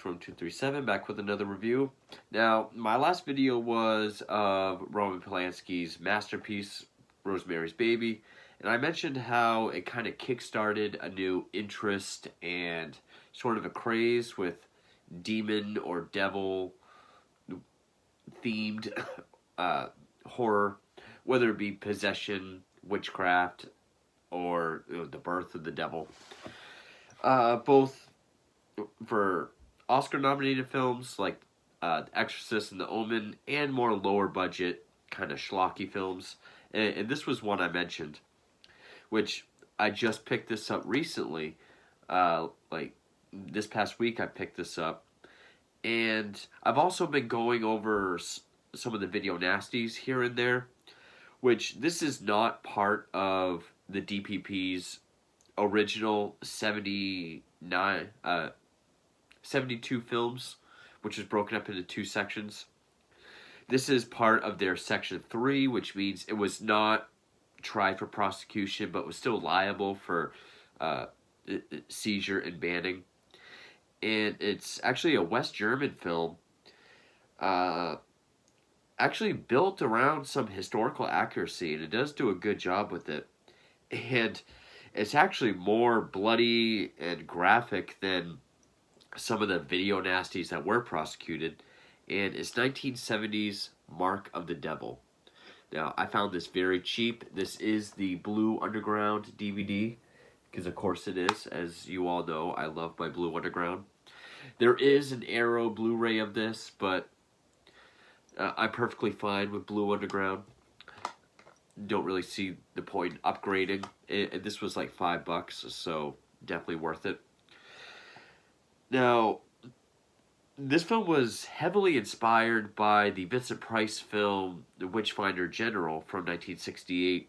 from 237, back with another review. Now, my last video was of Roman Polanski's masterpiece, Rosemary's Baby, and I mentioned how it kind of kickstarted a new interest and sort of a craze with demon or devil themed horror, whether it be possession, witchcraft, or the birth of the devil. Both for Oscar-nominated films like The Exorcist and The Omen, and more lower-budget, kind of schlocky films. And this was one I mentioned, which I just picked this up recently. Like this past week, I picked this up. And I've also been going over some of the video nasties here and there, which this is not part of the DPP's original 72 films, which is broken up into two sections. This is part of their section 3, which means it was not tried for prosecution, but was still liable for seizure and banning. And it's actually a West German film, actually built around some historical accuracy, and it does do a good job with it. And it's actually more bloody and graphic than some of the video nasties that were prosecuted. And it's 1970s Mark of the Devil. Now, I found this very cheap. This is the Blue Underground DVD, because of course it is. As you all know, I love my Blue Underground. There is an Arrow Blu-ray of this, but I'm perfectly fine with Blue Underground. Don't really see the point in upgrading. This was like $5, so definitely worth it. Now, this film was heavily inspired by the Vincent Price film The Witchfinder General from 1968,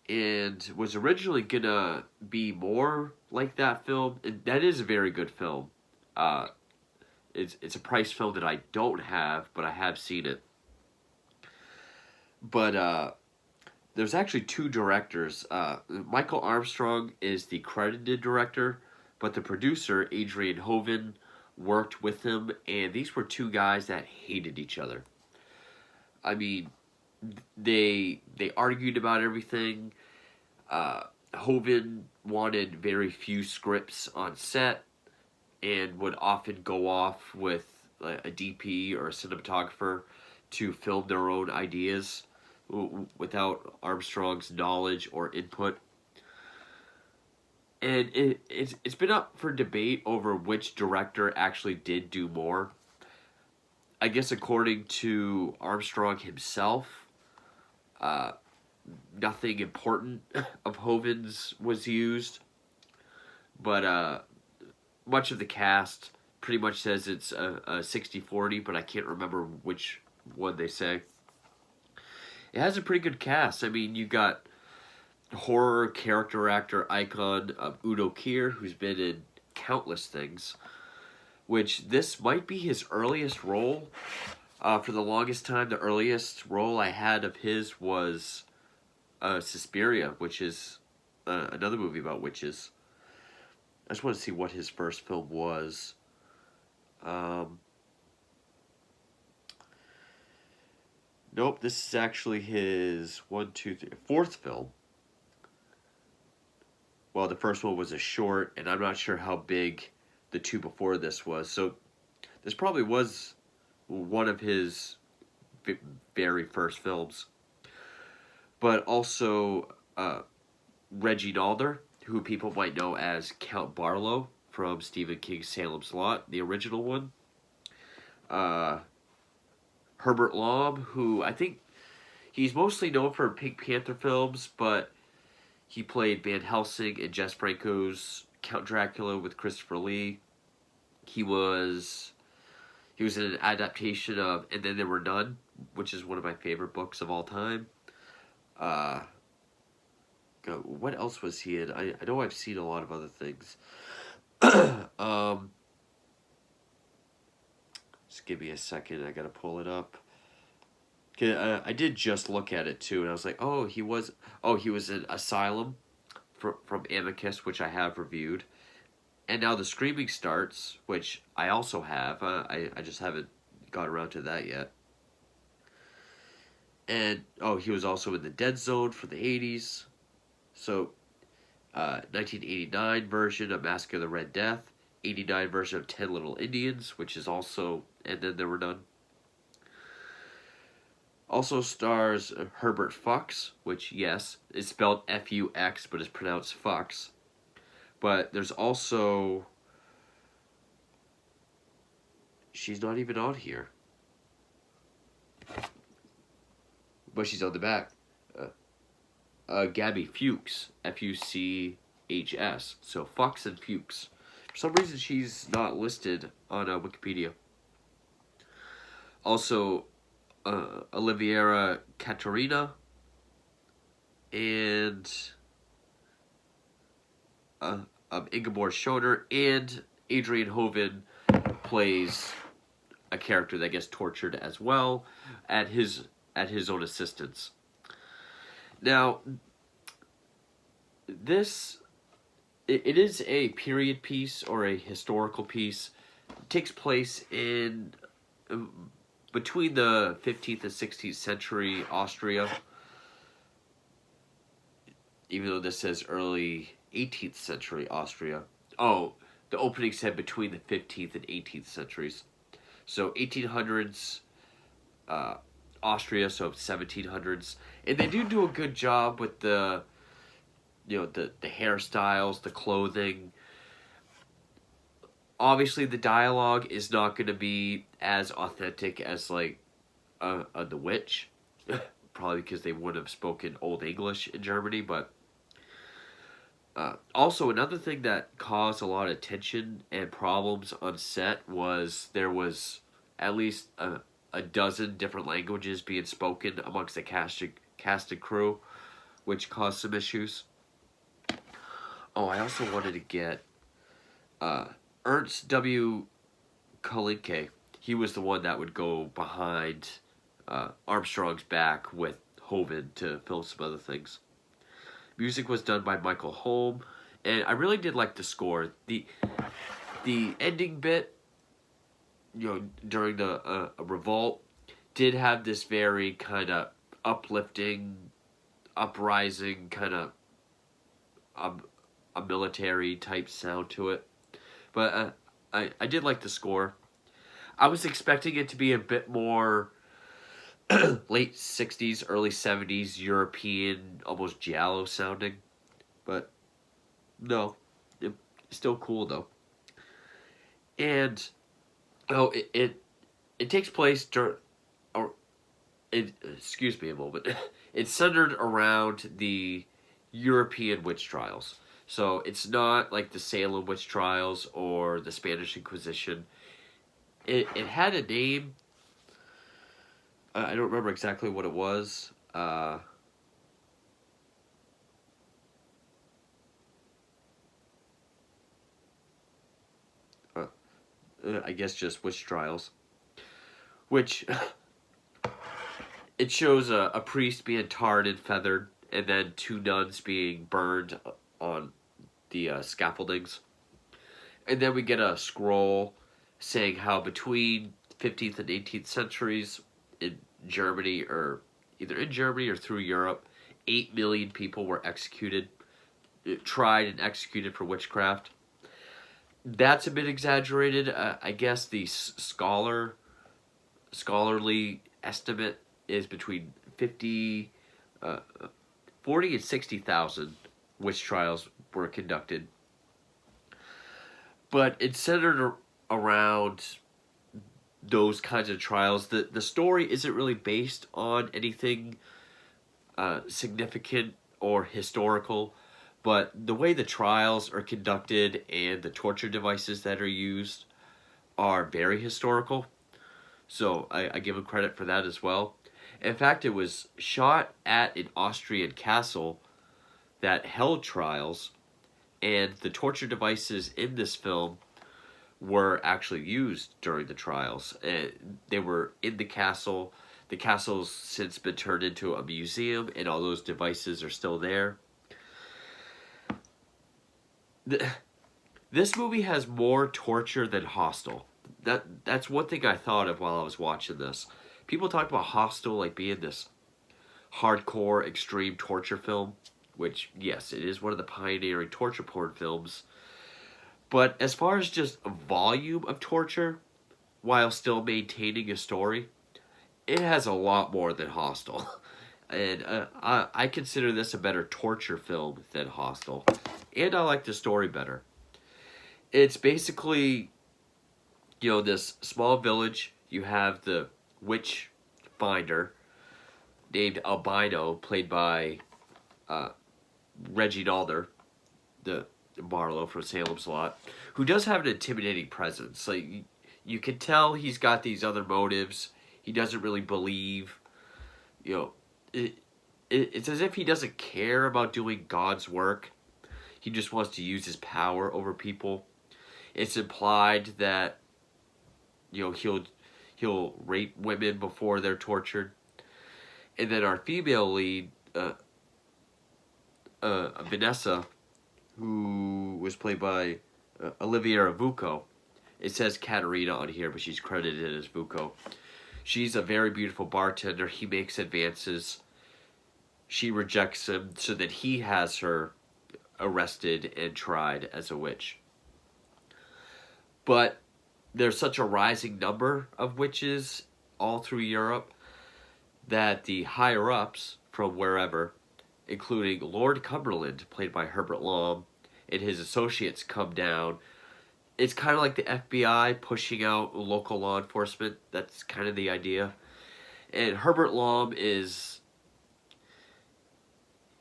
and was originally gonna be more like that film. And that is a very good film. It's a Price film that I don't have, but I have seen it. But there's actually two directors. Michael Armstrong is the credited director, but the producer, Adrian Hoven, worked with him, and these were two guys that hated each other. I mean, they argued about everything. Hoven wanted very few scripts on set, and would often go off with a DP or a cinematographer to film their own ideas without Armstrong's knowledge or input. And it's been up for debate over which director actually did do more. I guess according to Armstrong himself, nothing important of Hoven's was used. But much of the cast pretty much says it's a 60-40, but I can't remember which one they say. It has a pretty good cast. I mean, you got horror character actor icon of Udo Kier, who's been in countless things, which this might be his earliest role. For the longest time, the earliest role I had of his was Suspiria, which is another movie about witches. I just want to see what his first film was. Nope, this is actually his fourth film. Well, the first one was a short, and I'm not sure how big the two before this was. So this probably was one of his very first films. But also Reggie Nalder, who people might know as Count Barlow from Stephen King's Salem's Lot, the original one. Herbert Laub, who I think he's mostly known for Pink Panther films, but he played Van Helsing in Jess Franco's Count Dracula with Christopher Lee. He was in an adaptation of And Then There Were None, which is one of my favorite books of all time. What else was he in? I know I've seen a lot of other things. Just give me a second. I gotta pull it up. I did just look at it too, and I was like, oh, he was in Asylum from Amicus, which I have reviewed, And now the Screaming starts, which I also have. I just haven't got around to that yet. And, oh, he was also in the Dead Zone for the 80s. So, 1989 version of Mask of the Red Death. 89 version of 10 Little Indians, which is also, and then they were done. Also stars Herbert Fox, which, yes, is spelled F-U-X, but is pronounced Fox. But there's also... She's not even on here. But she's on the back. Gabby Fuchs, F-U-C-H-S. So Fox and Fuchs. For some reason, she's not listed on Wikipedia. Also, Oliviera Katarina and Ingeborg Schoner, and Adrian Hoven plays a character that gets tortured as well at his own assistance. Now, this it is a period piece or a historical piece. It takes place in between the 15th and 16th century Austria, even though this says early 18th century Austria. Oh, the opening said between the 15th and 18th centuries. So 1800s Austria, so 1700s. And they do a good job with the hairstyles, the clothing. Obviously, the dialogue is not going to be as authentic as, like, The Witch. Probably because they would have spoken Old English in Germany, but... also, another thing that caused a lot of tension and problems on set was there was at least a dozen different languages being spoken amongst the cast and crew, which caused some issues. Oh, I also wanted to get Ernst W. Kalinke. He was the one that would go behind Armstrong's back with Hoven to film some other things. Music was done by Michael Holm, and I really did like the score. The ending bit, during the revolt, did have this very kind of uplifting, uprising kind of a military type sound to it. But I did like the score. I was expecting it to be a bit more late 60s, early 70s, European, almost giallo sounding. But no, it's still cool though. And it takes place during, excuse me a moment. It's centered around the European witch trials. So it's not like the Salem witch trials or the Spanish Inquisition. It had a name. I don't remember exactly what it was. I guess just witch trials. Which, it shows a priest being tarred and feathered, and then two nuns being burned on the scaffoldings. And then we get a scroll saying how between 15th and 18th centuries in Germany, or either in Germany or through Europe, 8 million people were executed, tried and executed for witchcraft. That's a bit exaggerated. I guess the scholarly estimate is between 40 and 60,000 witch trials were conducted. But it's centered around those kinds of trials. The story isn't really based on anything significant or historical, but the way the trials are conducted and the torture devices that are used are very historical. So I give them credit for that as well. In fact, it was shot at an Austrian castle that held trials, and the torture devices in this film were actually used during the trials. They were in the castle. The castle's since been turned into a museum, and all those devices are still there. This movie has more torture than Hostel. That's one thing I thought of while I was watching this. People talk about Hostel like being this hardcore, extreme torture film, which, yes, it is one of the pioneering torture porn films. But as far as just volume of torture, while still maintaining a story, it has a lot more than Hostel. And I consider this a better torture film than Hostel. And I like the story better. It's basically, this small village. You have the witch finder named Albino, played by Reggie Nalder, the Barlow from Salem's Lot, who does have an intimidating presence. Like, you can tell he's got these other motives. He doesn't really believe, it's as if he doesn't care about doing God's work. He just wants to use his power over people. It's implied that, he'll rape women before they're tortured. And then our female lead, Vanessa, who was played by Olivia Vucco. It says Katerina on here, but she's credited as Vucco. She's a very beautiful bartender. He makes advances. She rejects him so that he has her arrested and tried as a witch. But there's such a rising number of witches all through Europe that the higher-ups from wherever, including Lord Cumberland, played by Herbert Lom, and his associates come down. It's kind of like the FBI pushing out local law enforcement. That's kind of the idea. And Herbert Lom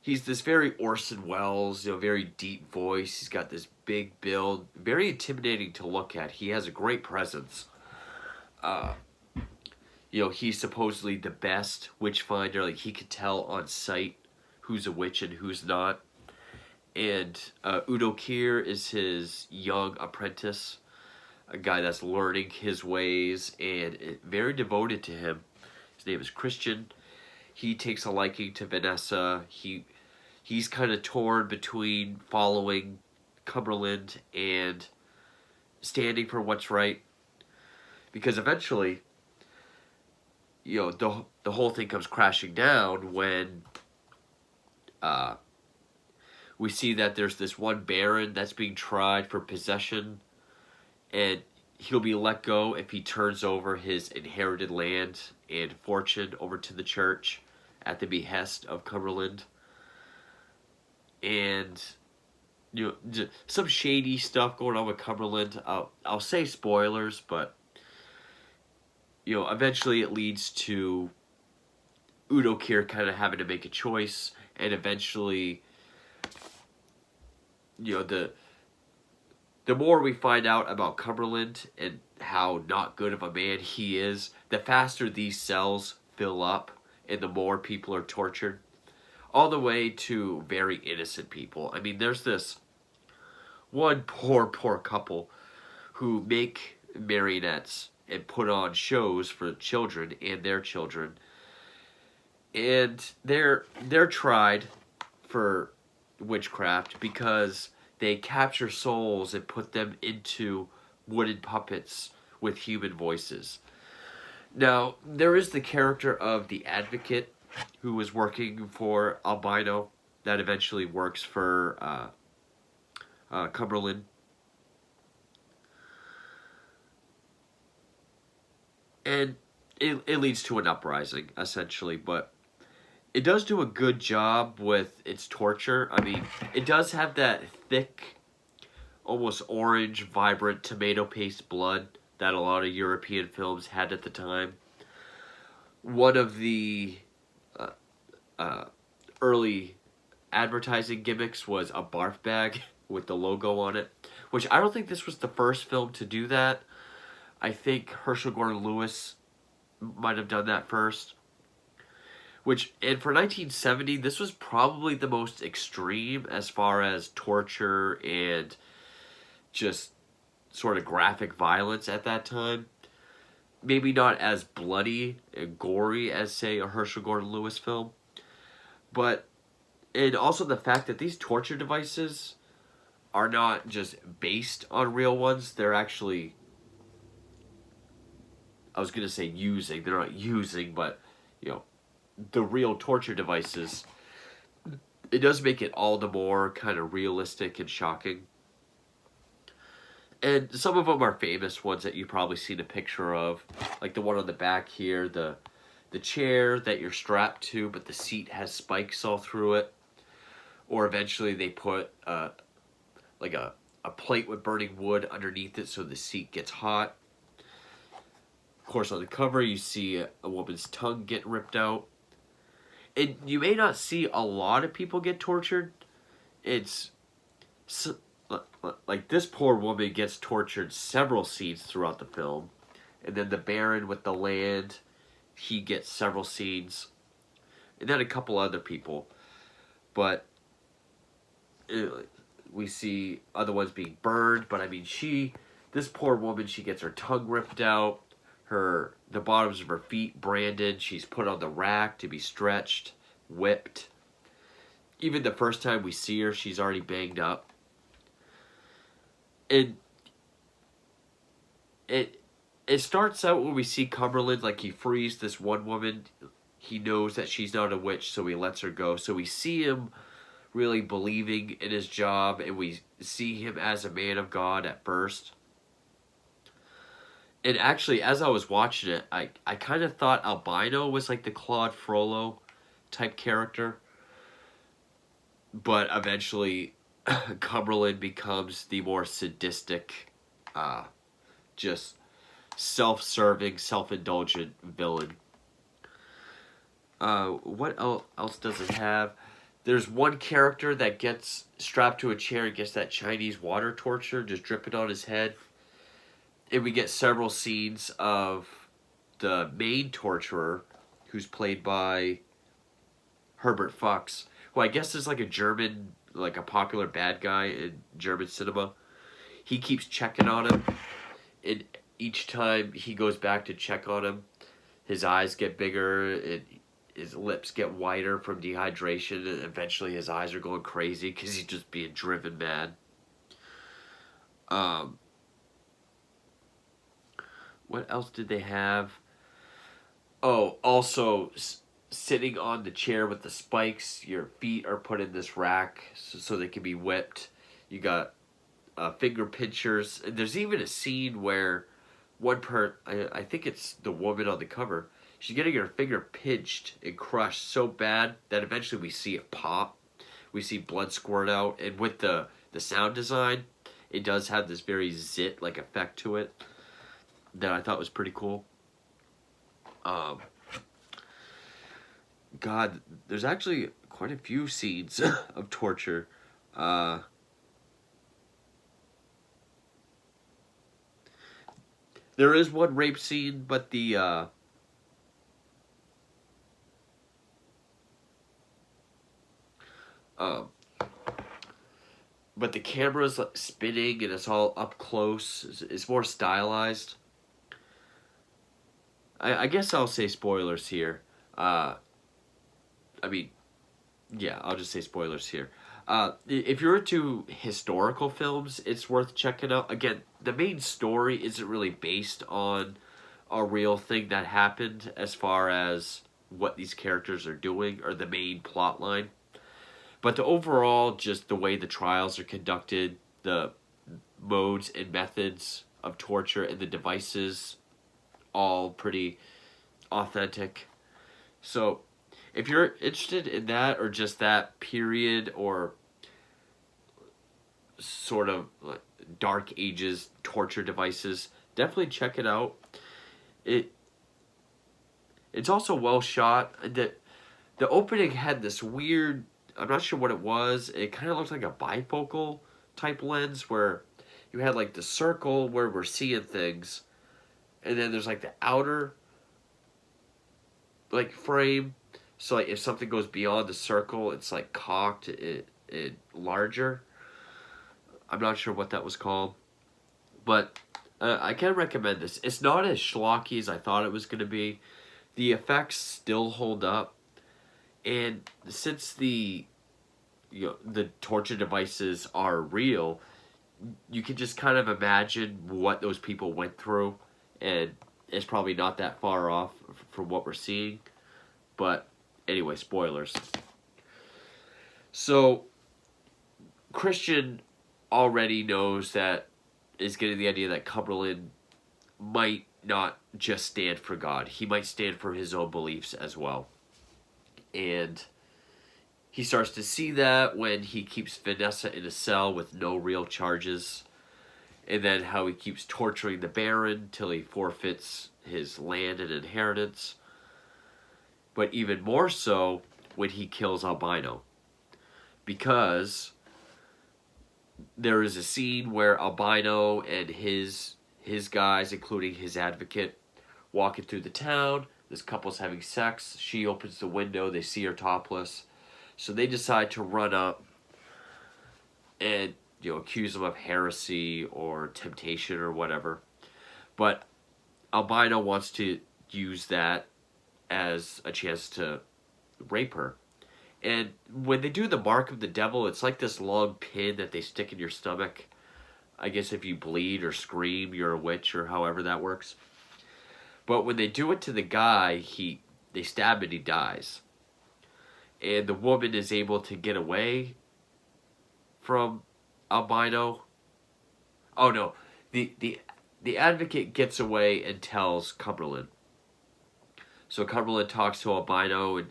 he's this very Orson Welles, very deep voice. He's got this big build, very intimidating to look at. He has a great presence. He's supposedly the best witch finder. Like, he could tell on sight who's a witch and who's not. And Udo Kier is his young apprentice, a guy that's learning his ways and very devoted to him. His name is Christian. He takes a liking to Vanessa. He's kind of torn between following Cumberland and standing for what's right. Because eventually, the whole thing comes crashing down when we see that there's this one baron that's being tried for possession, and he'll be let go if he turns over his inherited land and fortune over to the church at the behest of Cumberland. And some shady stuff going on with Cumberland. I'll say spoilers, but eventually it leads to Udo Kier kind of having to make a choice, and eventually, the more we find out about Cumberland and how not good of a man he is, the faster these cells fill up and the more people are tortured, all the way to very innocent people. I mean, there's this one poor couple who make marionettes and put on shows for children and their children, and they're tried for witchcraft because they capture souls and put them into wooden puppets with human voices. Now, there is the character of the advocate who was working for Albino that eventually works for Cumberland. And it leads to an uprising, essentially, but it does do a good job with its torture. I mean, it does have that thick, almost orange, vibrant tomato paste blood that a lot of European films had at the time. One of the early advertising gimmicks was a barf bag with the logo on it, which I don't think this was the first film to do that. I think Herschel Gordon Lewis might have done that first. And for 1970, this was probably the most extreme as far as torture and just sort of graphic violence at that time. Maybe not as bloody and gory as, say, a Herschel Gordon Lewis film. And also the fact that these torture devices are not just based on real ones. They're actually, I was going to say using. They're not using, but, you know, the real torture devices. It does make it all the more kind of realistic and shocking. And some of them are famous ones that you've probably seen a picture of. Like the one on the back here, the chair that you're strapped to, but the seat has spikes all through it. Or eventually they put like a plate with burning wood underneath it so the seat gets hot. Of course, on the cover, you see a woman's tongue get ripped out. And you may not see a lot of people get tortured. It's like this poor woman gets tortured several scenes throughout the film. And then the Baron with the land, he gets several scenes. And then a couple other people. But we see other ones being burned. But I mean, this poor woman, she gets her tongue ripped out. The bottoms of her feet branded. She's put on the rack to be stretched, whipped. Even the first time we see her, she's already banged up. And it starts out when we see Cumberland, like he frees this one woman. He knows that she's not a witch, so he lets her go. So we see him really believing in his job, and we see him as a man of God at first. And actually, as I was watching it, I kind of thought Albino was like the Claude Frollo type character. But eventually, Cumberland becomes the more sadistic, just self-serving, self-indulgent villain. What else does it have? There's one character that gets strapped to a chair and gets that Chinese water torture just dripping on his head. And we get several scenes of the main torturer, who's played by Herbert Fox, who I guess is like a German, like a popular bad guy in German cinema. He keeps checking on him, and each time he goes back to check on him, his eyes get bigger, and his lips get whiter from dehydration, and eventually his eyes are going crazy because he's just being driven mad. What else did they have? Oh, also, sitting on the chair with the spikes, your feet are put in this rack so they can be whipped. You got finger pinchers. And there's even a scene where I think it's the woman on the cover, she's getting her finger pinched and crushed so bad that eventually we see it pop. We see blood squirt out. And with the sound design, it does have this very zit-like effect to it that I thought was pretty cool. God, there's actually quite a few scenes of torture. There is one rape scene, but but the camera's like spinning and it's all up close. It's more stylized. I guess I'll say spoilers here. I mean, yeah, I'll just say spoilers here. If you're into historical films, it's worth checking out. Again, the main story isn't really based on a real thing that happened as far as what these characters are doing or the main plot line. But the overall, just the way the trials are conducted, the modes and methods of torture and the devices, all pretty authentic. So if you're interested in that or just that period or sort of like dark ages torture devices, definitely check it out. It's also well shot. The opening had this weird, I'm not sure what it was. It kind of looked like a bifocal type lens where you had like the circle where we're seeing things, and then there's like the outer like frame. So like if something goes beyond the circle, it's like cocked it larger. I'm not sure what that was called, but I can recommend this. It's not as schlocky as I thought it was going to be. The effects still hold up, and since the the torture devices are real, you can just kind of imagine what those people went through, and it's probably not that far off from what we're seeing. But anyway, spoilers. So Christian already knows that, is getting the idea that Cumberland might not just stand for God. He might stand for his own beliefs as well. And he starts to see that when he keeps Vanessa in a cell with no real charges. And then how he keeps torturing the Baron till he forfeits his land and inheritance. But even more so when he kills Albino. Because there is a scene where Albino and his guys, including his advocate, walking through the town. This couple's having sex. She opens the window. They see her topless. So they decide to run up and accuse him of heresy or temptation or whatever. But Albino wants to use that as a chance to rape her. And when they do the mark of the devil, it's like this long pin that they stick in your stomach. I guess if you bleed or scream, you're a witch, or however that works. But when they do it to the guy, they stab and he dies. And the woman is able to get away from Albino. Oh no, the advocate gets away and tells Cumberland. So Cumberland talks to Albino and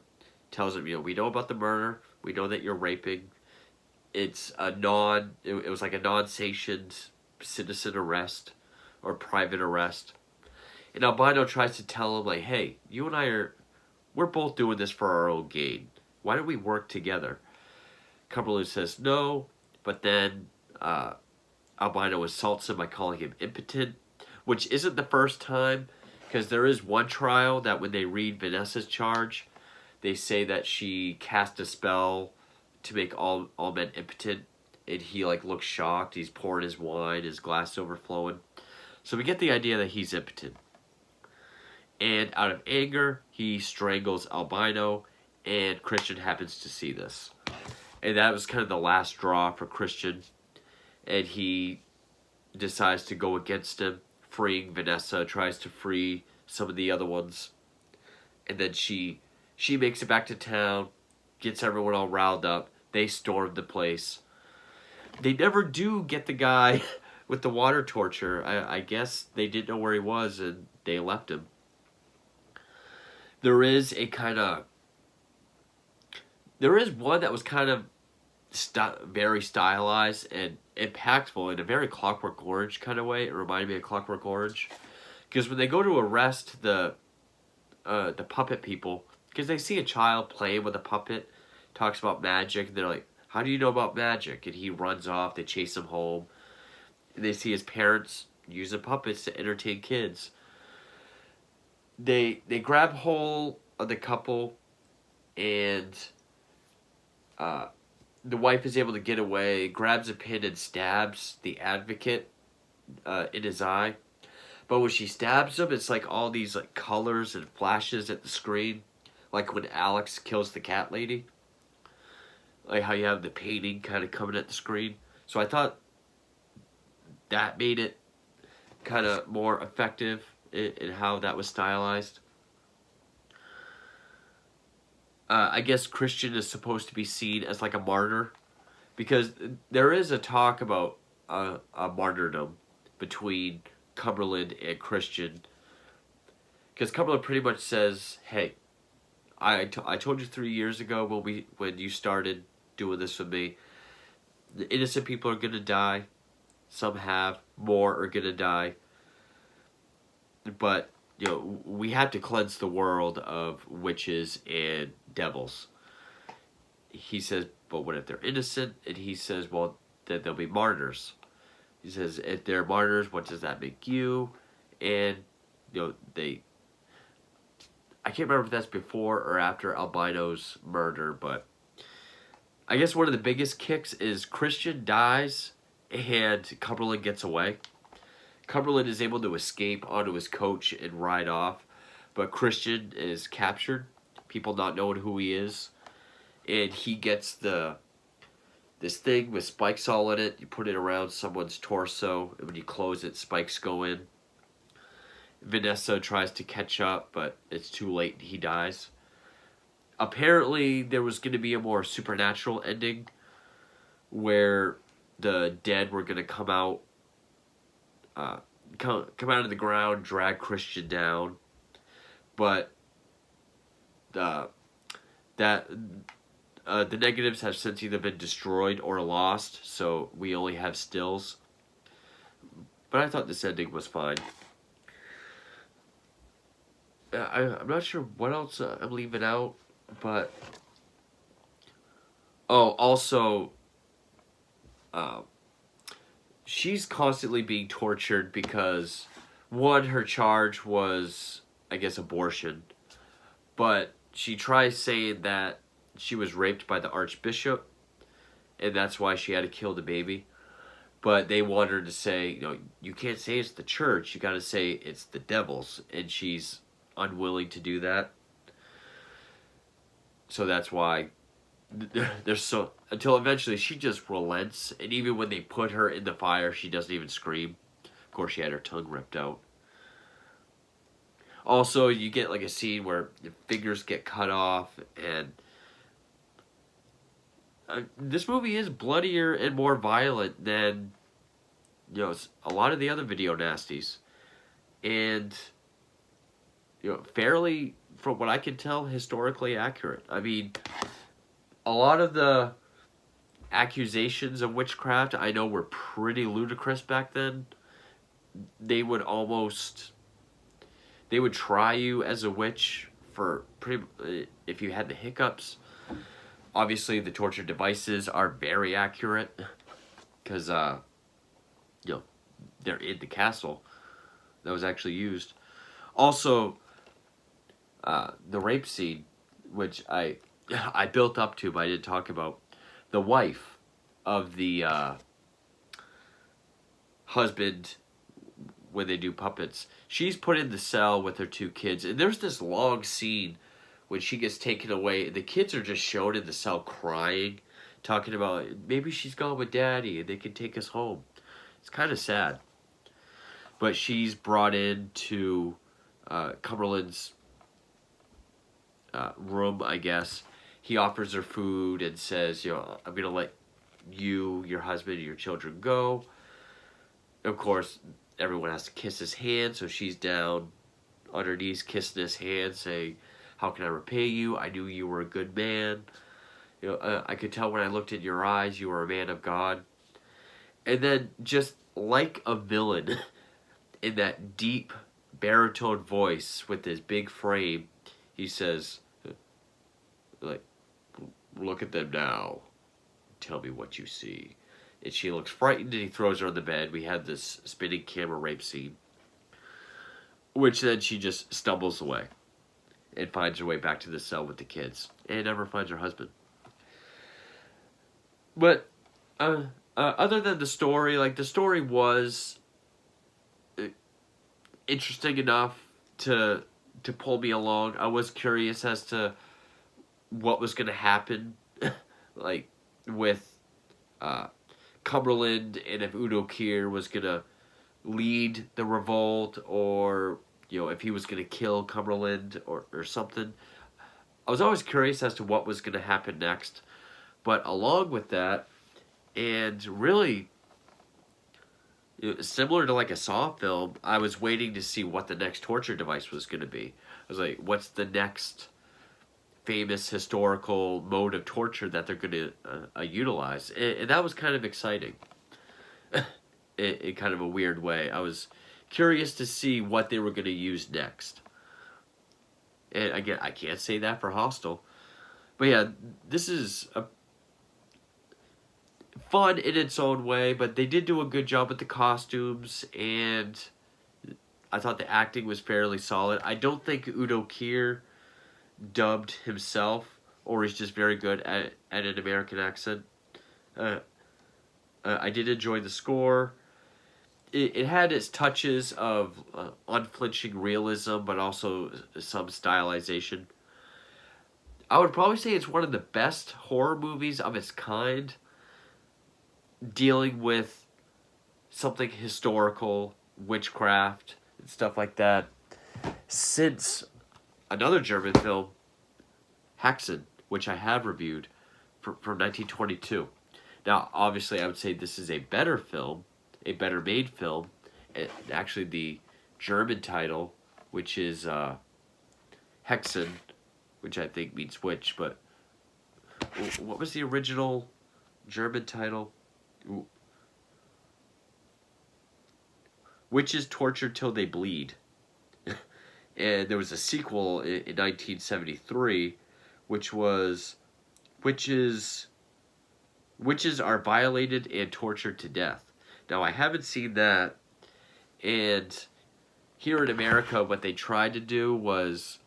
tells him, we know about the murder. We know that you're raping. It's it was like a non-sanctioned citizen arrest or private arrest. And Albino tries to tell him, like, hey, you and we're both doing this for our own gain. Why don't we work together? Cumberland says no, but then Albino assaults him by calling him impotent, which isn't the first time, because there is one trial that when they read Vanessa's charge, they say that she cast a spell to make all men impotent, and he looks shocked. He's pouring his wine, his glass overflowing. So we get the idea that he's impotent. And out of anger, he strangles Albino, and Christian happens to see this. And that was kind of the last straw for Christian, and he decides to go against him, freeing Vanessa, tries to free some of the other ones, and then she makes it back to town, gets everyone all riled up. They storm the place. They never do get the guy with the water torture. I guess they didn't know where he was, and they left him. There is one that was kind of very stylized and impactful in a very Clockwork Orange kind of way. It reminded me of Clockwork Orange. Because when they go to arrest the puppet people, because they see a child playing with a puppet, talks about magic, and they're like, how do you know about magic? And he runs off, they chase him home, and they see his parents using puppets to entertain kids. They grab hold of the couple, and the wife is able to get away, grabs a pin and stabs the advocate in his eye. But when she stabs him, it's like all these colors and flashes at the screen. Like when Alex kills the cat lady. Like how you have the painting kind of coming at the screen. So I thought that made it kind of more effective in how that was stylized. I guess Christian is supposed to be seen as like a martyr. Because there is a talk about a martyrdom between Cumberland and Christian. Because Cumberland pretty much says, hey, I told you 3 years ago when you started doing this with me, the innocent people are going to die. Some have. More are going to die. But, we have to cleanse the world of witches and devils. He says, but what if they're innocent? And he says, well, then they'll be martyrs. He says, if they're martyrs, what does that make you? And, I can't remember if that's before or after Albino's murder, but I guess one of the biggest kicks is Christian dies and Cumberland gets away. Cumberland is able to escape onto his coach and ride off, but Christian is captured, people not knowing who he is, and he gets the this thing with spikes all in it. You put it around someone's torso, and when you close it, spikes go in. Vanessa tries to catch up, but it's too late and he dies. Apparently, there was going to be a more supernatural ending where the dead were going to come out, come out of the ground, drag Christian down, but that the negatives have since either been destroyed or lost, so we only have stills. But I thought this ending was fine. I'm not sure what else I'm leaving out, but also, she's constantly being tortured because one, her charge was, I guess, abortion, but she tries saying that she was raped by the archbishop, and that's why she had to kill the baby. But they want her to say, you can't say it's the church. You got to say it's the devil's, and she's unwilling to do that. So that's why there's so until eventually she just relents, and even when they put her in the fire, she doesn't even scream. Of course, she had her tongue ripped out. Also, you get like a scene where the fingers get cut off, and this movie is bloodier and more violent than a lot of the other video nasties, and fairly, from what I can tell, historically accurate. I mean, a lot of the accusations of witchcraft I know were pretty ludicrous back then. They would try you as a witch for if you had the hiccups. Obviously, the torture devices are very accurate because they're in the castle that was actually used. Also, the rape scene, which I built up to, but I didn't talk about. The wife of the husband, when they do puppets, she's put in the cell with her two kids, and there's this long scene when she gets taken away. The kids are just shown in the cell crying, talking about maybe she's gone with daddy and they can take us home. It's kind of sad. But she's brought into Cumberland's room, I guess. He offers her food and says, I'm going to let you, your husband, and your children go. Of course, everyone has to kiss his hand, so she's down on her knees kissing his hand, saying, how can I repay you? I knew you were a good man. I could tell when I looked in your eyes you were a man of God. And then, just like a villain, in that deep baritone voice with his big frame, he says, look at them now. Tell me what you see. And she looks frightened, and he throws her on the bed. We had this spinning camera rape scene, which then she just stumbles away and finds her way back to the cell with the kids, and never finds her husband. But other than the story, the story was interesting enough to pull me along. I was curious as to what was going to happen, with Cumberland, and if Udo Kier was going to lead the revolt, or if he was going to kill Cumberland or something. I was always curious as to what was going to happen next. But along with that, and really similar to a Saw film, I was waiting to see what the next torture device was going to be. I was like, what's the next famous historical mode of torture that they're going to utilize? And that was kind of exciting. In kind of a weird way. I was curious to see what they were going to use next. And again, I can't say that for Hostel. But yeah, this is fun in its own way, but they did do a good job with the costumes, and I thought the acting was fairly solid. I don't think Udo Kier dubbed himself, or he's just very good at an American accent. I did enjoy the score. It had its touches of unflinching realism, but also some stylization. I would probably say it's one of the best horror movies of its kind. dealing with something historical, witchcraft, and stuff like that, since another German film, Hexed, which I have reviewed, from 1922. Now, obviously, I would say this is a better film, a better made film. And actually, the German title, which is Hexen, which I think means witch, but what was the original German title? Witches tortured till they bleed. And there was a sequel in 1973, which was Witches are violated and tortured to death. Now, I haven't seen that, and here in America, what they tried to do was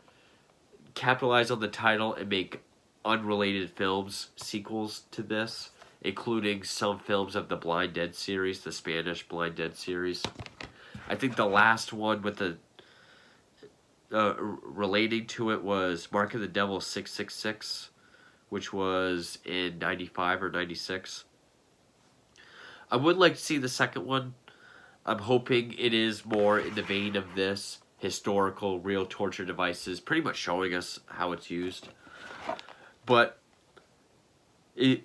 capitalize on the title and make unrelated films sequels to this, including some films of the Blind Dead series, the Spanish Blind Dead series. I think the last one with the relating to it was Mark of the Devil 666, which was in 95 or 96. I would like to see the second one. I'm hoping it is more in the vein of this, historical, real torture devices, pretty much showing us how it's used. But if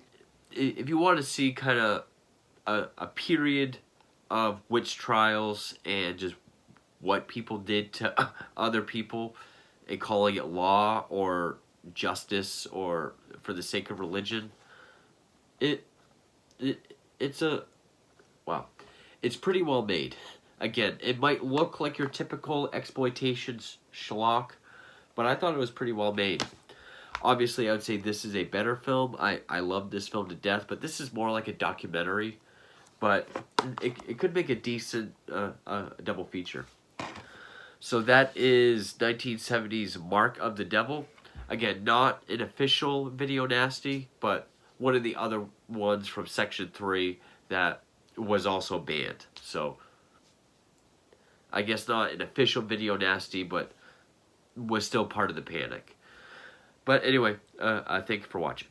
you want to see kind of a period of witch trials and just what people did to other people and calling it law or justice or for the sake of religion, it's a wow. It's pretty well made. Again, it might look like your typical exploitation schlock, but I thought it was pretty well made. Obviously, I would say this is a better film. I love this film to death, but this is more like a documentary. But it could make a decent double feature. So that is 1970's Mark of the Devil. Again, not an official Video Nasty, but one of the other ones from Section 3 that was also banned. So, I guess not an official Video Nasty, but was still part of the panic. But anyway, thank you for watching.